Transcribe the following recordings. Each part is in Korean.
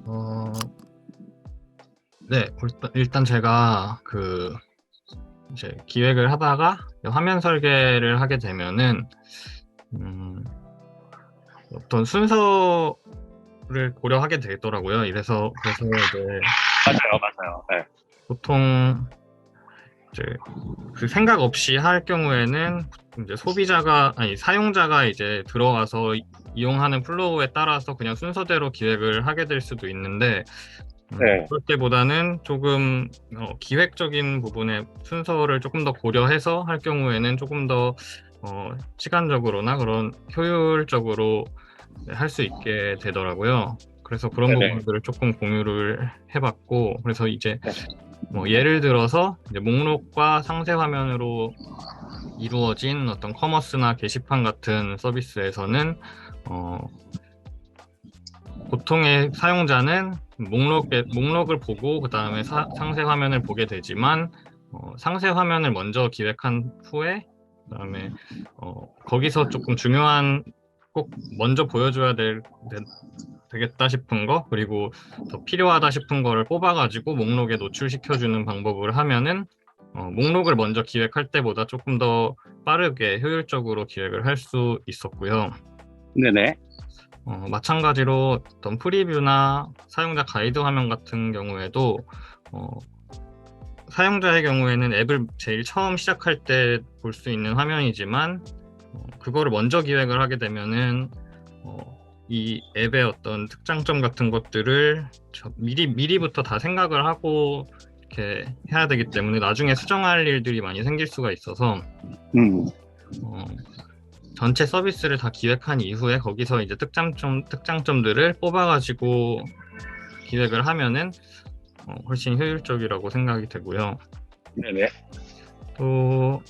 어, 네, 일단 제가 이제 기획을 하다가 화면 설계를 하게 되면은 음, 어떤 순서를 고려하게 되더라고요. 그래서 이제 맞아요, 맞아요. 네. 보통 이제 그 생각 없이 할 경우에는 이제 사용자가 이제 들어와서 이용하는 플로우에 따라서 그냥 순서대로 기획을 하게 될 수도 있는데, 네. 그럴 때보다는 조금 기획적인 부분의 순서를 조금 더 고려해서 할 경우에는 조금 더 시간적으로나 그런 효율적으로 할 수 있게 되더라고요. 그래서 그런 네네. 부분들을 조금 공유를 해봤고, 그래서 이제 네. 뭐 예를 들어서 이제 목록과 상세 화면으로 이루어진 어떤 커머스나 게시판 같은 서비스에서는 어, 보통의 사용자는 목록을 보고 그 다음에 상세 화면을 보게 되지만 상세 화면을 먼저 기획한 후에 그 다음에 거기서 조금 중요한 꼭 먼저 보여줘야 되겠다 싶은 거 그리고 더 필요하다 싶은 거를 뽑아가지고 목록에 노출시켜주는 방법을 하면은 목록을 먼저 기획할 때보다 조금 더 빠르게 효율적으로 기획을 할 수 있었고요. 네네. 마찬가지로 어떤 프리뷰나 사용자 가이드 화면 같은 경우에도 어, 사용자의 경우에는 앱을 제일 처음 시작할 때 볼 수 있는 화면이지만 그거를 먼저 기획을 하게 되면은 이 앱의 어떤 특장점 같은 것들을 미리부터 다 생각을 하고 이렇게 해야 되기 때문에 나중에 수정할 일들이 많이 생길 수가 있어서 음. 어, 전체 서비스를 다 기획한 이후에 거기서 이제 특장점들을 뽑아가지고 기획을 하면은 훨씬 효율적이라고 생각이 되고요. 네네. 또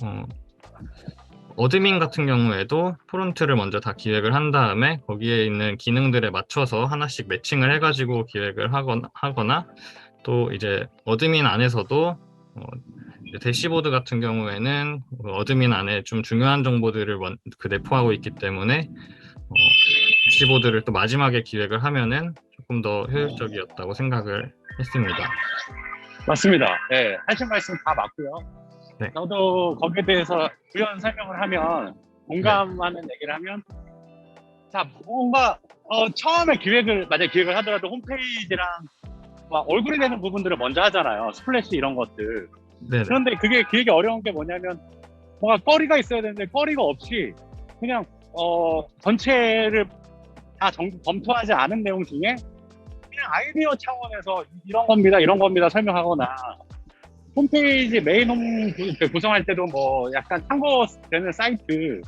어드민 같은 경우에도 프론트를 먼저 다 기획을 한 다음에 거기에 있는 기능들에 맞춰서 하나씩 매칭을 해가지고 기획을 하거나 또 이제 어드민 안에서도 이제 대시보드 같은 경우에는 어드민 안에 좀 중요한 정보들을 내포하고 있기 때문에 대시보드를 또 마지막에 기획을 하면은 조금 더 효율적이었다고 생각을 했습니다. 맞습니다. 네. 하신 말씀 다 맞고요. 네, 저도 거기에 대해서 부연 설명을 하면, 네, 공감하는 얘기를 하면, 자, 뭔가, 처음에 만약에 기획을 하더라도 홈페이지랑 막 얼굴이 되는 부분들을 먼저 하잖아요. 스플래시 이런 것들. 네, 네, 그런데 그게 기획이 어려운 게 뭐냐면, 뭔가 거리가 있어야 되는데, 거리가 없이, 그냥, 전체를 다 검토하지 않은 내용 중에, 그냥 아이디어 차원에서 이런 겁니다 설명하거나, 홈페이지 메인 구성할 때도 뭐 약간 참고되는 사이트,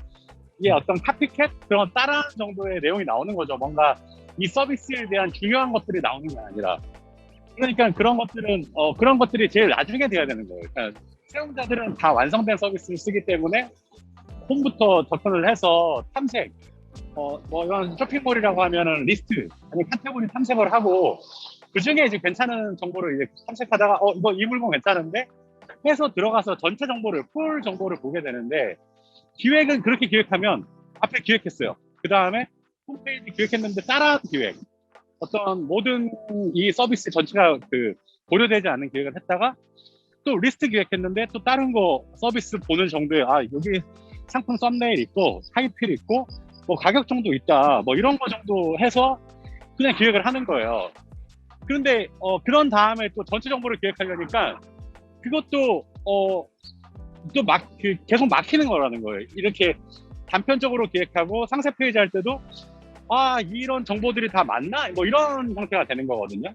이게 어떤 카피캣 그런 따라하는 정도의 내용이 나오는 거죠. 뭔가 이 서비스에 대한 중요한 것들이 나오는 게 아니라. 그러니까 그런 것들이 제일 나중에 돼야 되는 거예요. 그러니까 사용자들은 다 완성된 서비스를 쓰기 때문에 홈부터 접근을 해서 탐색, 뭐 이런 쇼핑몰이라고 하면은 리스트 아니 카테고리 탐색을 하고, 그 중에 이제 괜찮은 정보를 이제 탐색하다가 이 물건 괜찮은데 해서 들어가서 전체 정보를, 풀 정보를 보게 되는데, 기획은 그렇게 기획하면 앞에 기획했어요. 그 다음에 홈페이지 기획했는데 따라한 기획, 어떤 모든 이 서비스 전체가 고려되지 않는 기획을 했다가 또 리스트 기획했는데 또 다른 거 서비스 보는 정도에, 여기 상품 썸네일 있고 타이틀 있고 뭐 가격 정도 있다, 뭐 이런 거 정도 해서 그냥 기획을 하는 거예요. 그런데 그런 다음에 또 전체 정보를 기획하려니까 그것도 계속 막히는 거라는 거예요. 이렇게 단편적으로 기획하고 상세 페이지 할 때도 이런 정보들이 다 맞나? 뭐 이런 형태가 되는 거거든요.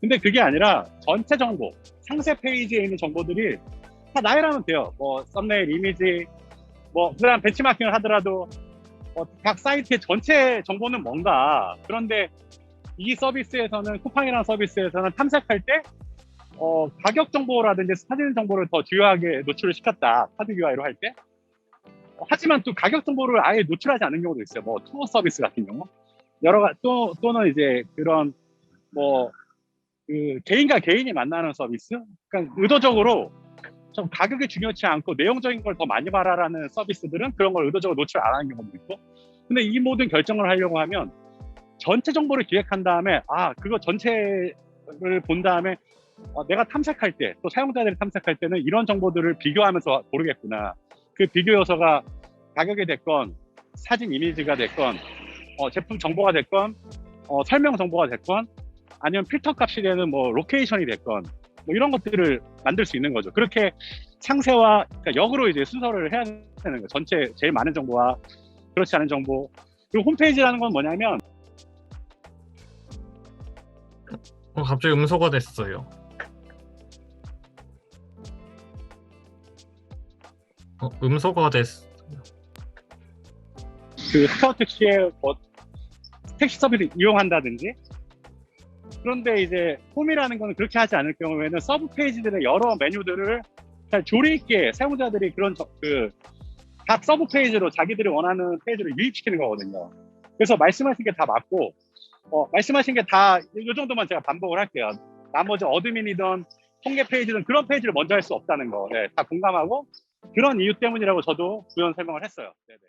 근데 그게 아니라 전체 정보, 상세 페이지에 있는 정보들이 다 나열하면 돼요. 뭐 썸네일, 이미지, 뭐 그다음 벤치마킹을 하더라도 각 사이트의 전체 정보는 뭔가. 그런데 이 서비스에서는, 쿠팡이라는 서비스에서는 탐색할 때 가격 정보라든지 사진 정보를 더 주요하게 노출을 시켰다. 카드 UI로 할 때. 하지만 또 가격 정보를 아예 노출하지 않는 경우도 있어요. 뭐 투어 서비스 같은 경우. 또는 이제 그런 뭐 개인과 개인이 만나는 서비스. 그러니까 의도적으로 좀 가격이 중요치 않고 내용적인 걸 더 많이 말하라는 서비스들은 그런 걸 의도적으로 노출 안 하는 경우도 있고. 근데 이 모든 결정을 하려고 하면 전체 정보를 기획한 다음에 그거 전체를 본 다음에 내가 탐색할 때, 또 사용자들이 탐색할 때는 이런 정보들을 비교하면서 고르겠구나. 그 비교 요소가 가격이 됐건, 사진 이미지가 됐건, 제품 정보가 됐건, 설명 정보가 됐건, 아니면 필터 값이 되는 뭐 로케이션이 됐건, 뭐 이런 것들을 만들 수 있는 거죠. 그렇게 상세와, 그러니까 역으로 이제 순서를 해야 되는 거예요. 전체 제일 많은 정보와 그렇지 않은 정보. 그리고 홈페이지라는 건 뭐냐면, 갑자기 음소거 됐어요. 음소거가 됐어. 그 카카오 택시에 뭐 택시 서비스 이용한다든지, 그런데 이제 홈이라는 거는 그렇게 하지 않을 경우에는 서브 페이지들의 여러 메뉴들을 잘 조리 있게 사용자들이 각 서브 페이지로 자기들이 원하는 페이지를 유입시키는 거거든요. 그래서 말씀하신 게 다 맞고, 말씀하신 게 다 이 정도만 제가 반복을 할게요. 나머지 어드민이든 통계 페이지든 그런 페이지를 먼저 할 수 없다는 거, 네, 다 공감하고, 그런 이유 때문이라고 저도 부연 설명을 했어요. 네네.